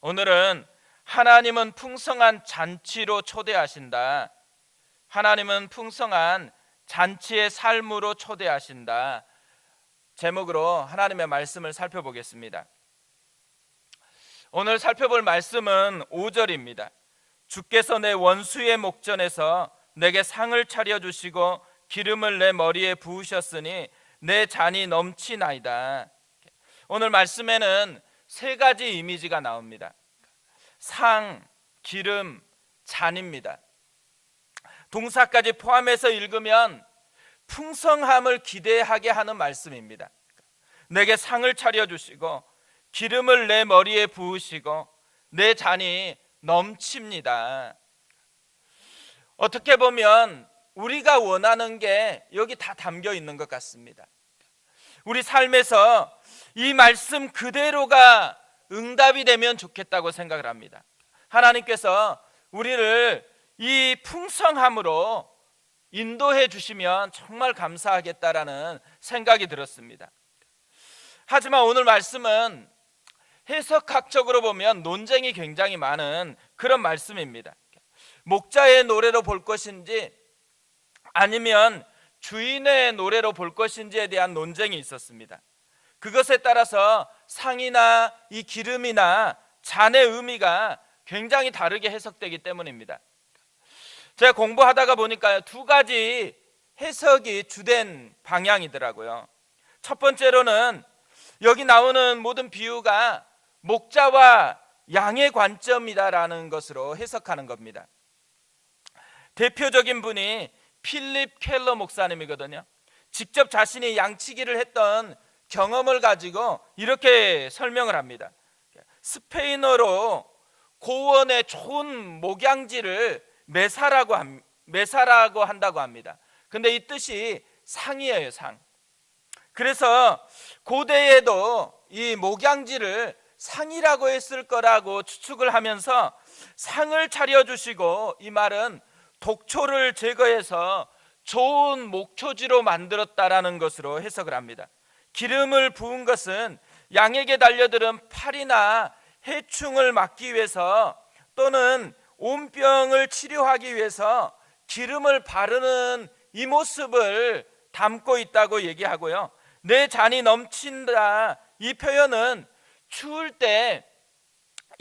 오늘은 하나님은 풍성한 잔치로 초대하신다. 하나님은 풍성한 잔치의 삶으로 초대하신다. 제목으로 하나님의 말씀을 살펴보겠습니다. 오늘 살펴볼 말씀은 5절입니다. 주께서 내 원수의 목전에서 내게 상을 차려주시고 기름을 내 머리에 부으셨으니 내 잔이 넘치나이다. 오늘 말씀에는 세 가지 이미지가 나옵니다. 상, 기름, 잔입니다. 동사까지 포함해서 읽으면 풍성함을 기대하게 하는 말씀입니다. 내게 상을 차려주시고 기름을 내 머리에 부으시고 내 잔이 넘칩니다. 어떻게 보면 우리가 원하는 게 여기 다 담겨 있는 것 같습니다. 우리 삶에서 이 말씀 그대로가 응답이 되면 좋겠다고 생각을 합니다. 하나님께서 우리를 이 풍성함으로 인도해 주시면 정말 감사하겠다라는 생각이 들었습니다. 하지만 오늘 말씀은 해석학적으로 보면 논쟁이 굉장히 많은 그런 말씀입니다. 목자의 노래로 볼 것인지 아니면 주인의 노래로 볼 것인지에 대한 논쟁이 있었습니다. 그것에 따라서 상이나 이 기름이나 잔의 의미가 굉장히 다르게 해석되기 때문입니다. 제가 공부하다가 보니까 두 가지 해석이 주된 방향이더라고요. 첫 번째로는 여기 나오는 모든 비유가 목자와 양의 관점이다라는 것으로 해석하는 겁니다. 대표적인 분이 필립 켈러 목사님이거든요. 직접 자신이 양치기를 했던 경험을 가지고 이렇게 설명을 합니다. 스페인어로 고원의 좋은 목양지를 메사라고 한다고 합니다. 근데 이 뜻이 상이에요, 상. 그래서 고대에도 이 목양지를 상이라고 했을 거라고 추측을 하면서 상을 차려주시고, 이 말은 독초를 제거해서 좋은 목초지로 만들었다라는 것으로 해석을 합니다. 기름을 부은 것은 양에게 달려들은 팔이나 해충을 막기 위해서 또는 온병을 치료하기 위해서 기름을 바르는 이 모습을 담고 있다고 얘기하고요. 내 잔이 넘친다, 이 표현은 추울 때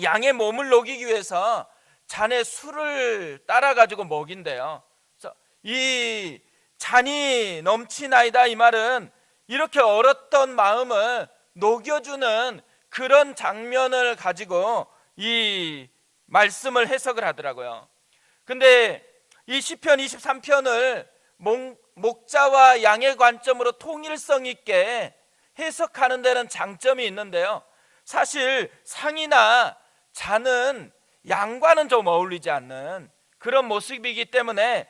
양의 몸을 녹이기 위해서 잔에 술을 따라 가지고 먹인대요. 그래서 이 잔이 넘치나이다, 이 말은 이렇게 얼었던 마음을 녹여주는 그런 장면을 가지고 이 말씀을 해석을 하더라고요. 근데 이 시편 23편을 목자와 양의 관점으로 통일성 있게 해석하는 데는 장점이 있는데요, 사실 상이나 잔은 양과는 좀 어울리지 않는 그런 모습이기 때문에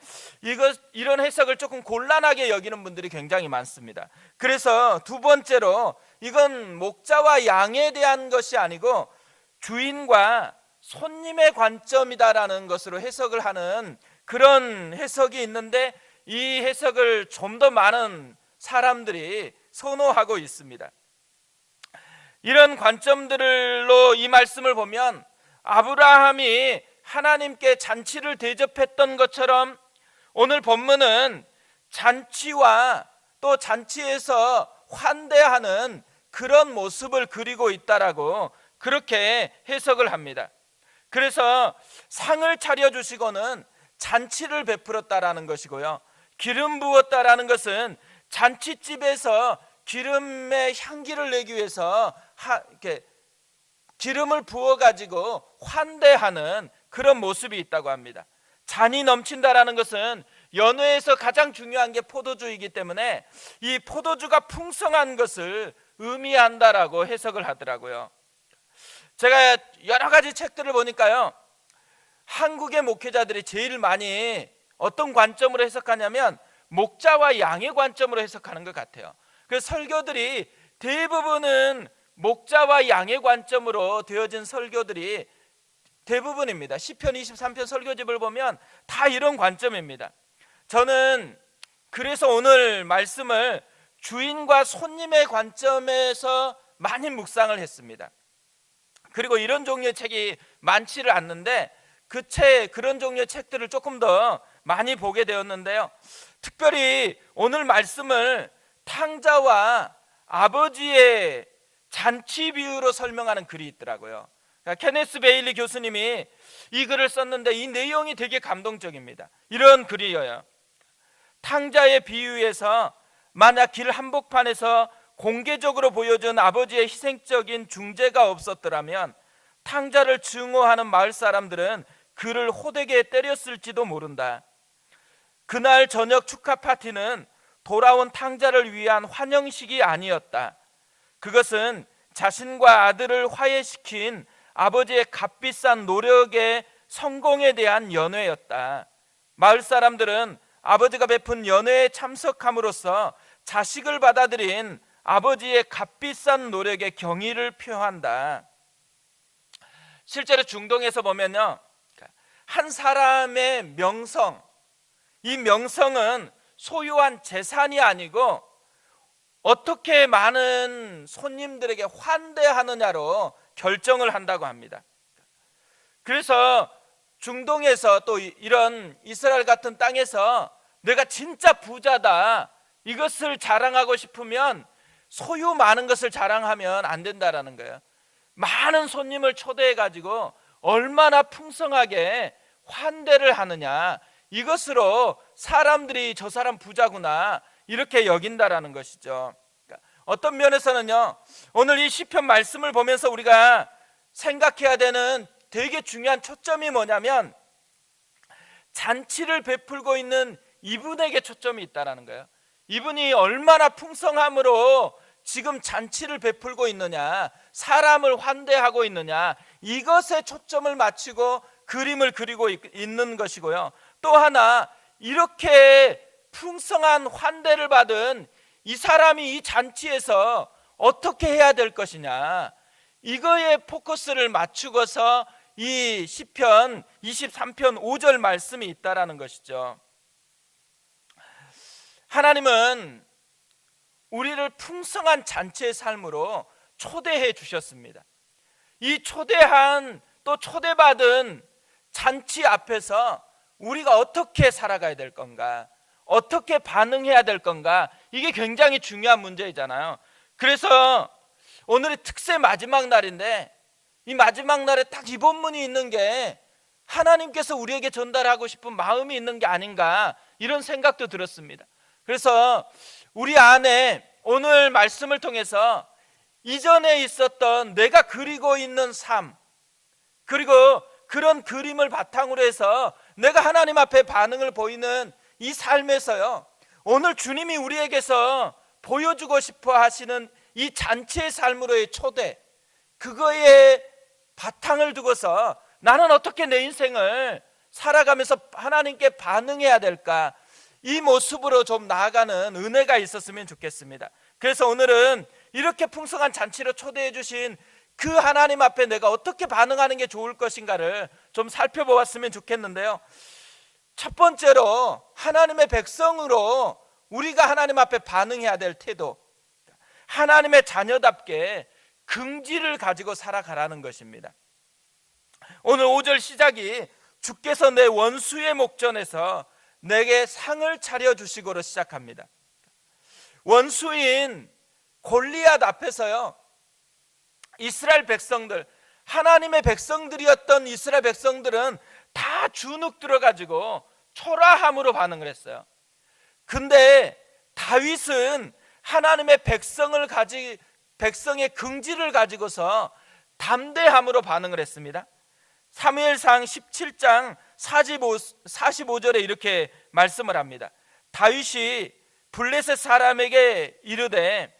이런 해석을 조금 곤란하게 여기는 분들이 굉장히 많습니다. 그래서 두 번째로 이건 목자와 양에 대한 것이 아니고 주인과 손님의 관점이다라는 것으로 해석을 하는 그런 해석이 있는데, 이 해석을 좀 더 많은 사람들이 선호하고 있습니다. 이런 관점들로 이 말씀을 보면 아브라함이 하나님께 잔치를 대접했던 것처럼 오늘 본문은 잔치와 또 잔치에서 환대하는 그런 모습을 그리고 있다라고 그렇게 해석을 합니다. 그래서 상을 차려주시고는 잔치를 베풀었다라는 것이고요, 기름 부었다라는 것은 잔치집에서 기름의 향기를 내기 위해서 이렇게 기름을 부어가지고 환대하는 그런 모습이 있다고 합니다. 잔이 넘친다라는 것은 연회에서 가장 중요한 게 포도주이기 때문에 이 포도주가 풍성한 것을 의미한다라고 해석을 하더라고요. 제가 여러 가지 책들을 보니까요, 한국의 목회자들이 제일 많이 어떤 관점으로 해석하냐면 목자와 양의 관점으로 해석하는 것 같아요. 그래서 설교들이 대부분은 목자와 양의 관점으로 되어진 설교들이 대부분입니다. 시편 23편 설교집을 보면 다 이런 관점입니다. 저는 그래서 오늘 말씀을 주인과 손님의 관점에서 많이 묵상을 했습니다. 그리고 이런 종류의 책이 많지를 않는데 그런 종류의 책들을 조금 더 많이 보게 되었는데요. 특별히 오늘 말씀을 탕자와 아버지의 잔치 비유로 설명하는 글이 있더라고요. 케네스 베일리 교수님이 이 글을 썼는데 이 내용이 되게 감동적입니다. 이런 글이에요. 탕자의 비유에서 만약 길 한복판에서 공개적으로 보여준 아버지의 희생적인 중재가 없었더라면 탕자를 증오하는 마을 사람들은 그를 호되게 때렸을지도 모른다. 그날 저녁 축하 파티는 돌아온 탕자를 위한 환영식이 아니었다. 그것은 자신과 아들을 화해시킨 아버지의 값비싼 노력의 성공에 대한 연회였다. 마을 사람들은 아버지가 베푼 연회에 참석함으로써 자식을 받아들인 아버지의 값비싼 노력에 경의를 표한다. 실제로 중동에서 보면요, 한 사람의 명성, 이 명성은 소유한 재산이 아니고 어떻게 많은 손님들에게 환대하느냐로 결정을 한다고 합니다. 그래서 중동에서 또 이런 이스라엘 같은 땅에서 내가 진짜 부자다, 이것을 자랑하고 싶으면 소유 많은 것을 자랑하면 안 된다라는 거예요. 많은 손님을 초대해 가지고 얼마나 풍성하게 환대를 하느냐, 이것으로 사람들이 저 사람 부자구나 이렇게 여긴다라는 것이죠. 그러니까 어떤 면에서는요, 오늘 이 시편 말씀을 보면서 우리가 생각해야 되는 되게 중요한 초점이 뭐냐면 잔치를 베풀고 있는 이분에게 초점이 있다라는 거예요. 이분이 얼마나 풍성함으로 지금 잔치를 베풀고 있느냐, 사람을 환대하고 있느냐, 이것에 초점을 맞추고 그림을 그리고 있는 것이고요. 또 하나, 이렇게 풍성한 환대를 받은 이 사람이 이 잔치에서 어떻게 해야 될 것이냐, 이거에 포커스를 맞추고서 이 시편 23편 5절 말씀이 있다라는 것이죠. 하나님은 우리를 풍성한 잔치의 삶으로 초대해 주셨습니다. 이 초대한, 또 초대받은 잔치 앞에서 우리가 어떻게 살아가야 될 건가, 어떻게 반응해야 될 건가, 이게 굉장히 중요한 문제이잖아요. 그래서 오늘이 특세 마지막 날인데 이 마지막 날에 딱 이 본문이 있는 게 하나님께서 우리에게 전달하고 싶은 마음이 있는 게 아닌가, 이런 생각도 들었습니다. 그래서 우리 안에 오늘 말씀을 통해서 이전에 있었던 내가 그리고 있는 삶, 그리고 그런 그림을 바탕으로 해서 내가 하나님 앞에 반응을 보이는 이 삶에서요, 오늘 주님이 우리에게서 보여주고 싶어 하시는 이 잔치의 삶으로의 초대, 그거에 바탕을 두고서 나는 어떻게 내 인생을 살아가면서 하나님께 반응해야 될까, 이 모습으로 좀 나아가는 은혜가 있었으면 좋겠습니다. 그래서 오늘은 이렇게 풍성한 잔치로 초대해 주신 그 하나님 앞에 내가 어떻게 반응하는 게 좋을 것인가를 좀 살펴보았으면 좋겠는데요. 첫 번째로 하나님의 백성으로 우리가 하나님 앞에 반응해야 될 태도, 하나님의 자녀답게 긍지를 가지고 살아가라는 것입니다. 오늘 5절 시작이 주께서 내 원수의 목전에서 내게 상을 차려주시고로 시작합니다. 원수인 골리앗 앞에서요, 이스라엘 백성들, 하나님의 백성들이었던 이스라엘 백성들은 다 주눅 들어가지고 초라함으로 반응을 했어요. 근데 다윗은 하나님의 백성의 긍지를 가지고서 담대함으로 반응을 했습니다. 사무엘상 17장 45절에 이렇게 말씀을 합니다. 다윗이 블레셋 사람에게 이르되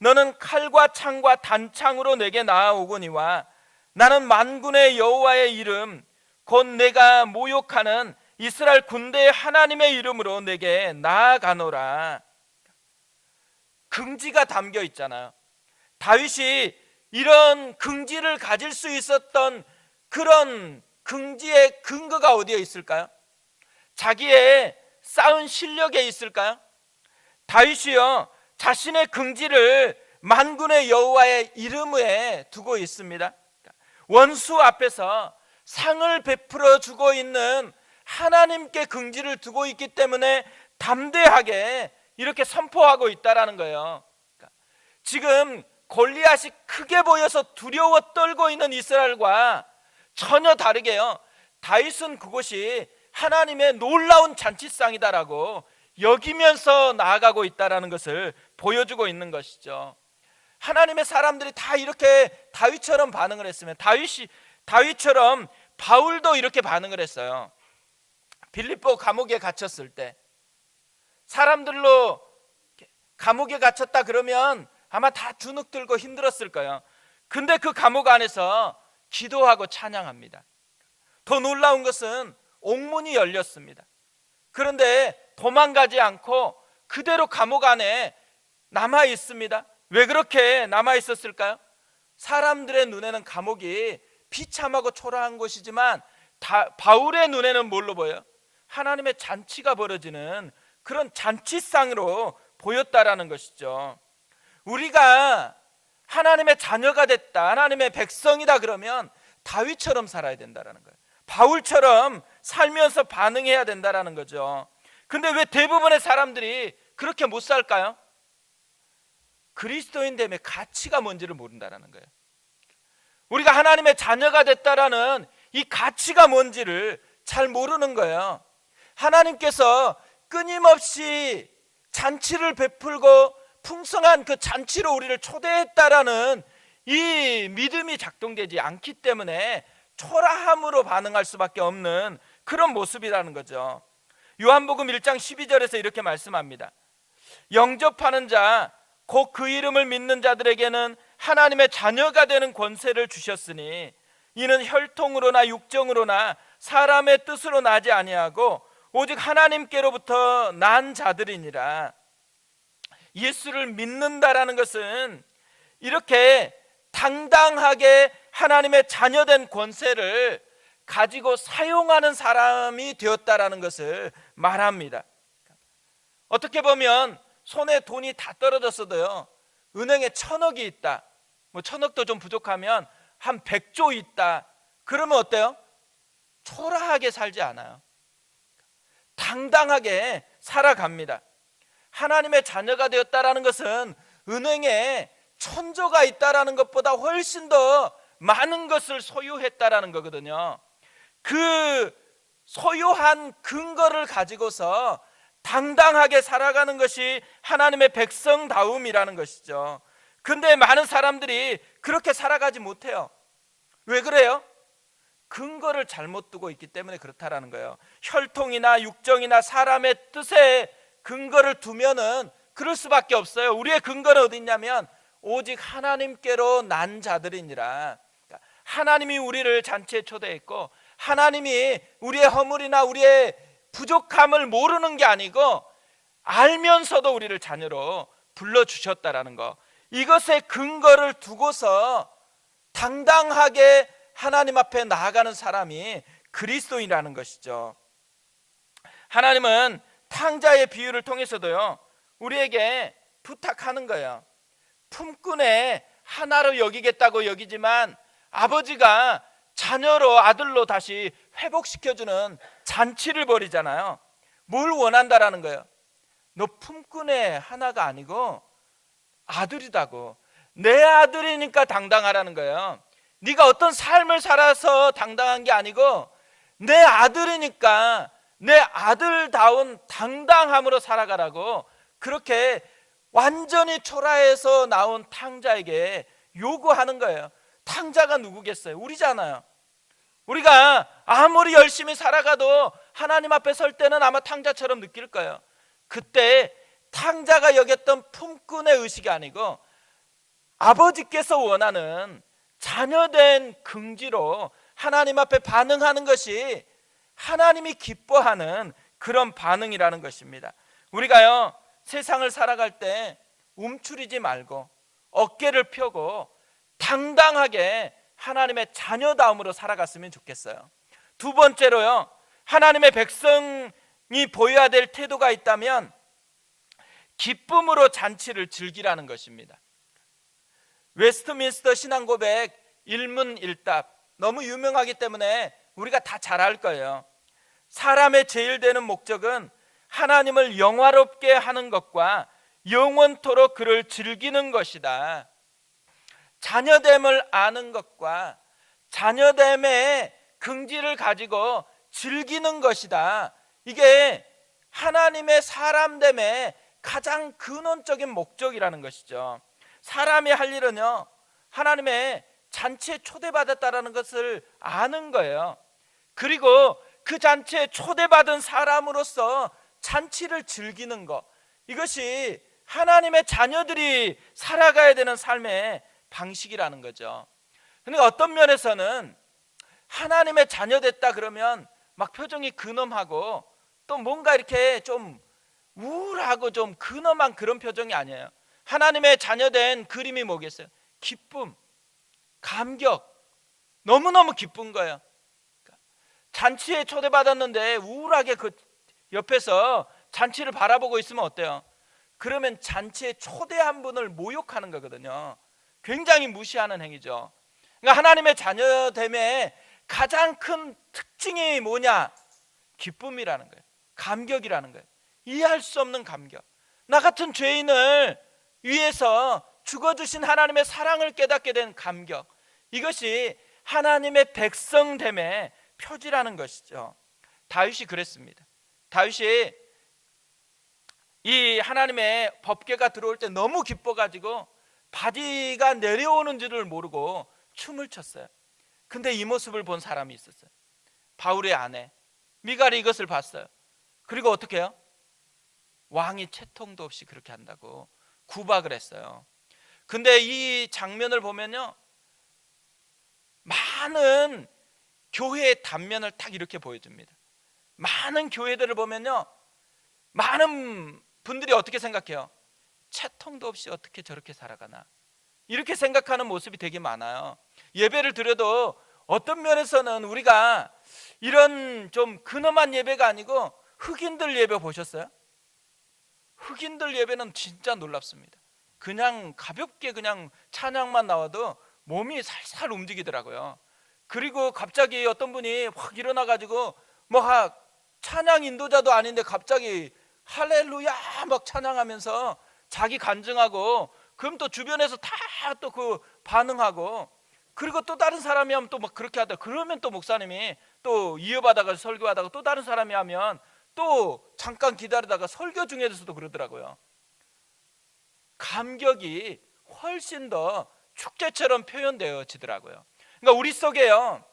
너는 칼과 창과 단창으로 내게 나아오거니와 나는 만군의 여호와의 이름 곧 내가 모욕하는 이스라엘 군대의 하나님의 이름으로 내게 나아가노라. 긍지가 담겨 있잖아요. 다윗이 이런 긍지를 가질 수 있었던 그런 긍지의 근거가 어디에 있을까요? 자기의 쌓은 실력에 있을까요? 다윗이요, 자신의 긍지를 만군의 여호와의 이름에 두고 있습니다. 원수 앞에서 상을 베풀어 주고 있는 하나님께 긍지를 두고 있기 때문에 담대하게 이렇게 선포하고 있다라는 거예요. 지금 골리앗이 크게 보여서 두려워 떨고 있는 이스라엘과 전혀 다르게요, 다윗은 그곳이 하나님의 놀라운 잔치상이다라고 여기면서 나아가고 있다라는 것을 보여주고 있는 것이죠. 하나님의 사람들이 다 이렇게 다윗처럼 반응을 했으면, 다윗처럼 바울도 이렇게 반응을 했어요. 빌립보 감옥에 갇혔을 때 사람들로 감옥에 갇혔다 그러면 아마 다 주눅 들고 힘들었을 거예요. 근데 그 감옥 안에서 기도하고 찬양합니다. 더 놀라운 것은 옥문이 열렸습니다. 그런데 도망가지 않고 그대로 감옥 안에 남아 있습니다. 왜 그렇게 남아 있었을까요? 사람들의 눈에는 감옥이 비참하고 초라한 곳이지만 바울의 눈에는 뭘로 보여요? 하나님의 잔치가 벌어지는 그런 잔치상으로 보였다라는 것이죠. 우리가 하나님의 자녀가 됐다, 하나님의 백성이다 그러면 다윗처럼 살아야 된다라는 거예요. 바울처럼 살면서 반응해야 된다라는 거죠. 근데 왜 대부분의 사람들이 그렇게 못 살까요? 그리스도인됨의 가치가 뭔지를 모른다라는 거예요. 우리가 하나님의 자녀가 됐다라는 이 가치가 뭔지를 잘 모르는 거예요. 하나님께서 끊임없이 잔치를 베풀고 풍성한 그 잔치로 우리를 초대했다라는 이 믿음이 작동되지 않기 때문에 초라함으로 반응할 수밖에 없는 그런 모습이라는 거죠. 요한복음 1장 12절에서 이렇게 말씀합니다. 영접하는 자, 곧 그 이름을 믿는 자들에게는 하나님의 자녀가 되는 권세를 주셨으니 이는 혈통으로나 육정으로나 사람의 뜻으로 나지 아니하고 오직 하나님께로부터 난 자들이니라. 예수를 믿는다라는 것은 이렇게 당당하게 하나님의 자녀된 권세를 가지고 사용하는 사람이 되었다라는 것을 말합니다. 어떻게 보면 손에 돈이 다 떨어졌어도요, 은행에 1,000억이 있다, 뭐 1,000억도 좀 부족하면 한 100조 있다, 그러면 어때요? 초라하게 살지 않아요. 당당하게 살아갑니다. 하나님의 자녀가 되었다라는 것은 은행에 1,000조가 있다라는 것보다 훨씬 더 많은 것을 소유했다라는 거거든요. 그 소유한 근거를 가지고서 당당하게 살아가는 것이 하나님의 백성다움이라는 것이죠. 근데 많은 사람들이 그렇게 살아가지 못해요. 왜 그래요? 근거를 잘못 두고 있기 때문에 그렇다라는 거예요. 혈통이나 육정이나 사람의 뜻에 근거를 두면은 그럴 수밖에 없어요. 우리의 근거는 어디 있냐면 오직 하나님께로 난 자들이니라. 하나님이 우리를 잔치에 초대했고 하나님이 우리의 허물이나 우리의 부족함을 모르는 게 아니고 알면서도 우리를 자녀로 불러주셨다라는 거, 이것에 근거를 두고서 당당하게 하나님 앞에 나아가는 사람이 그리스도인이라는 것이죠. 하나님은 탕자의 비유를 통해서도요, 우리에게 부탁하는 거예요. 품꾼의 하나로 여기겠다고 여기지만 아버지가 자녀로, 아들로 다시 회복시켜주는 잔치를 벌이잖아요. 뭘 원한다라는 거예요? 너 품꾼의 하나가 아니고 아들이다고. 내 아들이니까 당당하라는 거예요. 네가 어떤 삶을 살아서 당당한 게 아니고 내 아들이니까 내 아들다운 당당함으로 살아가라고, 그렇게 완전히 초라해서 나온 탕자에게 요구하는 거예요. 탕자가 누구겠어요? 우리잖아요. 우리가 아무리 열심히 살아가도 하나님 앞에 설 때는 아마 탕자처럼 느낄 거예요. 그때 탕자가 여겼던 품꾼의 의식이 아니고 아버지께서 원하는 자녀된 긍지로 하나님 앞에 반응하는 것이 하나님이 기뻐하는 그런 반응이라는 것입니다. 우리가요, 세상을 살아갈 때 움츠리지 말고 어깨를 펴고 당당하게 하나님의 자녀다움으로 살아갔으면 좋겠어요. 두 번째로요, 하나님의 백성이 보여야 될 태도가 있다면 기쁨으로 잔치를 즐기라는 것입니다. 웨스트민스터 신앙고백 1문 1답, 너무 유명하기 때문에 우리가 다 잘 알 거예요. 사람의 제일 되는 목적은 하나님을 영화롭게 하는 것과 영원토록 그를 즐기는 것이다. 자녀됨을 아는 것과 자녀됨의 긍지를 가지고 즐기는 것이다. 이게 하나님의 사람됨의 가장 근원적인 목적이라는 것이죠. 사람이 할 일은요, 하나님의 잔치에 초대받았다라는 것을 아는 거예요. 그리고 그 잔치에 초대받은 사람으로서 잔치를 즐기는 것, 이것이 하나님의 자녀들이 살아가야 되는 삶의 방식이라는 거죠. 그러니까 어떤 면에서는 하나님의 자녀 됐다 그러면 막 표정이 근엄하고 또 뭔가 이렇게 좀 우울하고 좀 근엄한 그런 표정이 아니에요. 하나님의 자녀된 그림이 뭐겠어요? 기쁨, 감격, 너무너무 기쁜 거예요. 잔치에 초대받았는데 우울하게 그 옆에서 잔치를 바라보고 있으면 어때요? 그러면 잔치에 초대한 분을 모욕하는 거거든요. 굉장히 무시하는 행위죠. 그러니까 하나님의 자녀됨의 가장 큰 특징이 뭐냐? 기쁨이라는 거예요. 감격이라는 거예요. 이해할 수 없는 감격. 나 같은 죄인을 위해서 죽어주신 하나님의 사랑을 깨닫게 된 감격, 이것이 하나님의 백성됨의 표지라는 것이죠. 다윗이 그랬습니다. 다윗이 이 하나님의 법궤가 들어올 때 너무 기뻐가지고 바디가 내려오는 줄을 모르고 춤을 췄어요. 근데 이 모습을 본 사람이 있었어요. 바울의 아내 미갈이 이것을 봤어요. 그리고 어떻게 해요? 왕이 채통도 없이 그렇게 한다고 구박을 했어요. 근데 이 장면을 보면요, 많은 교회의 단면을 딱 이렇게 보여줍니다. 많은 교회들을 보면요, 많은 분들이 어떻게 생각해요? 채통도 없이 어떻게 저렇게 살아가나, 이렇게 생각하는 모습이 되게 많아요. 예배를 드려도 어떤 면에서는 우리가 이런 좀 근엄한 예배가 아니고 흑인들 예배 보셨어요? 흑인들 예배는 진짜 놀랍습니다. 그냥 가볍게 그냥 찬양만 나와도 몸이 살살 움직이더라고요. 그리고 갑자기 어떤 분이 확 일어나가지고 뭐 찬양 인도자도 아닌데 갑자기 할렐루야 막 찬양하면서 자기 간증하고, 그럼 또 주변에서 다 또 그 반응하고, 그리고 또 다른 사람이 하면 또 막 그렇게 하다, 그러면 또 목사님이 또 이어받아가 설교하다가 또 다른 사람이 하면 또 잠깐 기다리다가 설교 중에서도 그러더라고요. 감격이 훨씬 더 축제처럼 표현되어지더라고요. 그러니까 우리 속에요,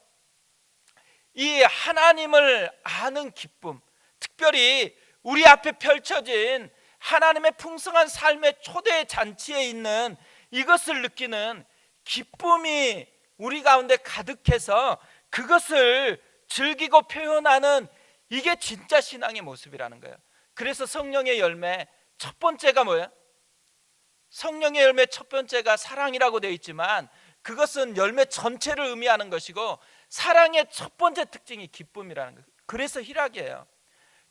이 하나님을 아는 기쁨, 특별히 우리 앞에 펼쳐진 하나님의 풍성한 삶의 초대 잔치에 있는 이것을 느끼는 기쁨이 우리 가운데 가득해서 그것을 즐기고 표현하는, 이게 진짜 신앙의 모습이라는 거예요. 그래서 성령의 열매 첫 번째가 뭐예요? 성령의 열매 첫 번째가 사랑이라고 되어 있지만 그것은 열매 전체를 의미하는 것이고, 사랑의 첫 번째 특징이 기쁨이라는 거예요. 그래서 희락이에요.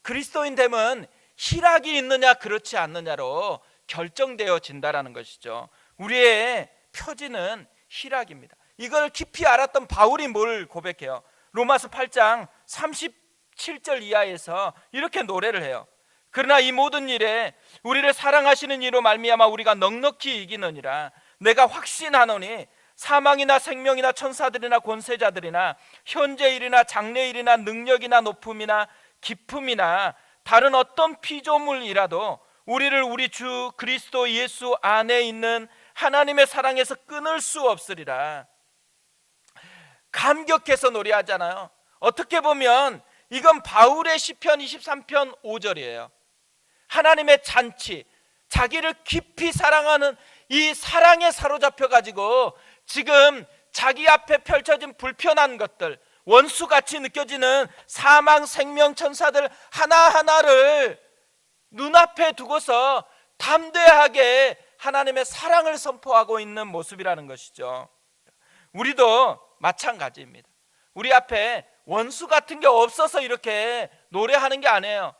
그리스도인 됨은 희락이 있느냐 그렇지 않느냐로 결정되어진다라는 것이죠. 우리의 표지는 희락입니다. 이걸 깊이 알았던 바울이 뭘 고백해요? 로마서 8장 37절 이하에서 이렇게 노래를 해요. 그러나 이 모든 일에 우리를 사랑하시는 이로 말미암아 우리가 넉넉히 이기느니라. 내가 확신하노니 사망이나 생명이나 천사들이나 권세자들이나 현재일이나 장래일이나 능력이나 높음이나 기품이나 다른 어떤 피조물이라도 우리를 우리 주 그리스도 예수 안에 있는 하나님의 사랑에서 끊을 수 없으리라. 감격해서 노래하잖아요. 어떻게 보면 이건 바울의 시편 23편 5절이에요. 하나님의 잔치, 자기를 깊이 사랑하는 이 사랑에 사로잡혀 가지고 지금 자기 앞에 펼쳐진 불편한 것들, 원수같이 느껴지는 사망, 생명, 천사들 하나하나를 눈앞에 두고서 담대하게 하나님의 사랑을 선포하고 있는 모습이라는 것이죠. 우리도 마찬가지입니다. 우리 앞에 원수 같은 게 없어서 이렇게 노래하는 게 아니에요.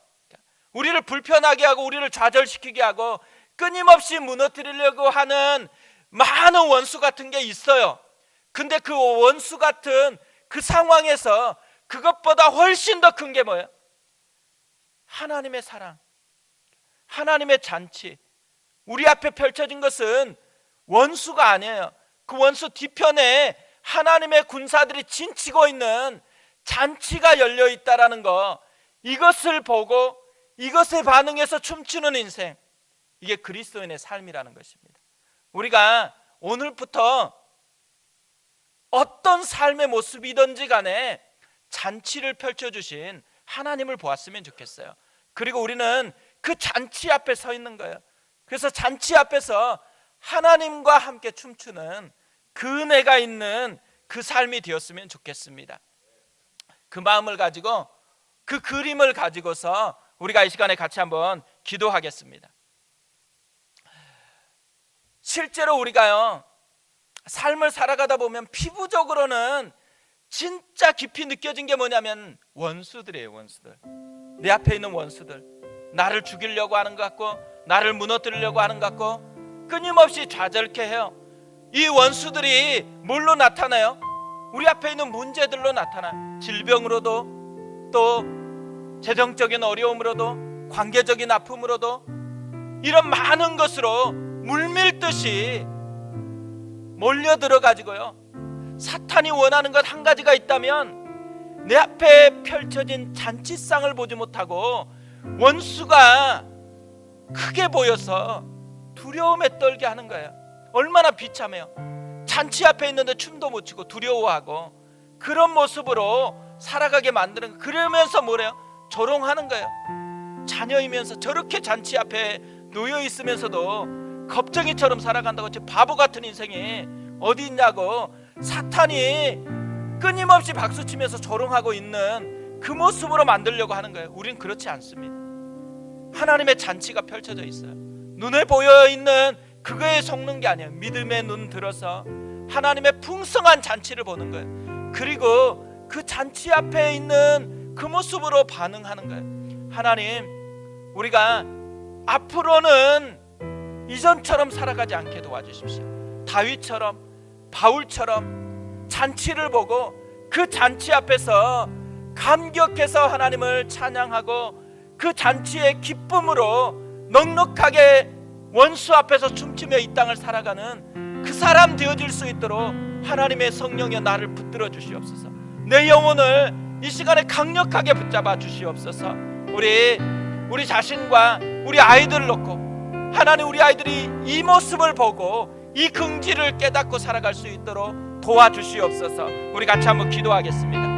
우리를 불편하게 하고 우리를 좌절시키게 하고 끊임없이 무너뜨리려고 하는 많은 원수 같은 게 있어요. 근데 그 원수 같은 그 상황에서 그것보다 훨씬 더 큰 게 뭐예요? 하나님의 사랑, 하나님의 잔치. 우리 앞에 펼쳐진 것은 원수가 아니에요. 그 원수 뒤편에 하나님의 군사들이 진치고 있는 잔치가 열려 있다라는 거, 이것을 보고 이것에 반응해서 춤추는 인생, 이게 그리스도인의 삶이라는 것입니다. 우리가 오늘부터 어떤 삶의 모습이든지 간에 잔치를 펼쳐주신 하나님을 보았으면 좋겠어요. 그리고 우리는 그 잔치 앞에 서 있는 거예요. 그래서 잔치 앞에서 하나님과 함께 춤추는 그 은혜가 있는 그 삶이 되었으면 좋겠습니다. 그 마음을 가지고, 그 그림을 가지고서 우리가 이 시간에 같이 한번 기도하겠습니다. 실제로 우리가요, 삶을 살아가다 보면 피부적으로는 진짜 깊이 느껴진 게 뭐냐면 원수들이에요. 원수들, 내 앞에 있는 원수들, 나를 죽이려고 하는 것 같고, 나를 무너뜨리려고 하는 것 같고, 끊임없이 좌절케 해요. 이 원수들이 뭘로 나타나요? 우리 앞에 있는 문제들로 나타나요. 질병으로도, 또 재정적인 어려움으로도, 관계적인 아픔으로도, 이런 많은 것으로 물밀듯이 몰려들어 가지고요, 사탄이 원하는 것 한 가지가 있다면 내 앞에 펼쳐진 잔치상을 보지 못하고 원수가 크게 보여서 두려움에 떨게 하는 거예요. 얼마나 비참해요. 잔치 앞에 있는데 춤도 못 추고 두려워하고, 그런 모습으로 살아가게 만드는 거예요. 그러면서 뭐래요? 조롱하는 거예요. 자녀이면서 저렇게 잔치 앞에 놓여 있으면서도 겁쟁이처럼 살아간다고, 바보 같은 인생이 어디 있냐고 사탄이 끊임없이 박수치면서 조롱하고 있는 그 모습으로 만들려고 하는 거예요. 우린 그렇지 않습니다. 하나님의 잔치가 펼쳐져 있어요. 눈에 보여있는 그거에 속는 게 아니에요. 믿음의 눈 들어서 하나님의 풍성한 잔치를 보는 거예요. 그리고 그 잔치 앞에 있는 그 모습으로 반응하는 거예요. 하나님, 우리가 앞으로는 이전처럼 살아가지 않게 도와주십시오. 다윗처럼, 바울처럼 잔치를 보고 그 잔치 앞에서 감격해서 하나님을 찬양하고, 그 잔치의 기쁨으로 넉넉하게 원수 앞에서 춤추며 이 땅을 살아가는 그 사람 되어질 수 있도록 하나님의 성령여 나를 붙들어 주시옵소서. 내 영혼을 이 시간에 강력하게 붙잡아 주시옵소서. 우리 자신과 우리 아이들을 놓고, 하나님, 우리 아이들이 이 모습을 보고 이 긍지를 깨닫고 살아갈 수 있도록 도와주시옵소서. 우리 같이 한번 기도하겠습니다.